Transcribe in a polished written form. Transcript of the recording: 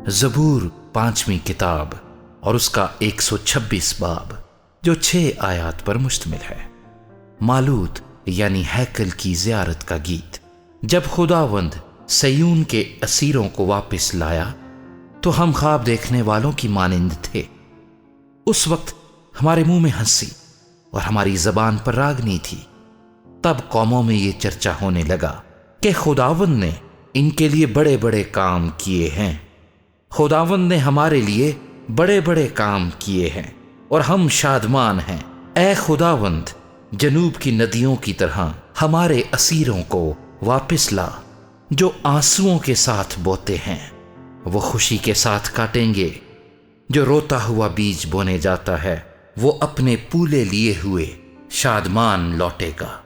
زبور 5ویں کتاب اور اس کا 126 باب جو 6 آیات پر مشتمل ہے۔ مالوت یعنی ہیکل کی زیارت کا گیت۔ جب خداوند سیون کے اسیروں کو واپس لایا تو ہم خواب دیکھنے والوں کی مانند تھے۔ اس وقت ہمارے منہ میں ہنسی اور ہماری زبان پر راگنی تھی۔ تب قوموں میں یہ چرچا ہونے لگا کہ خداوند نے ان کے لیے بڑے بڑے کام کیے ہیں۔ خداوند نے ہمارے لیے بڑے بڑے کام کیے ہیں اور ہم شادمان ہیں۔ اے خداوند، جنوب کی ندیوں کی طرح ہمارے اسیروں کو واپس لا جو آنسوؤں کے ساتھ بوتے ہیں۔ وہ خوشی کے ساتھ کاٹیں گے۔ جو روتا ہوا بیج بونے جاتا ہے وہ اپنے پولے لیے ہوئے شادمان لوٹے گا۔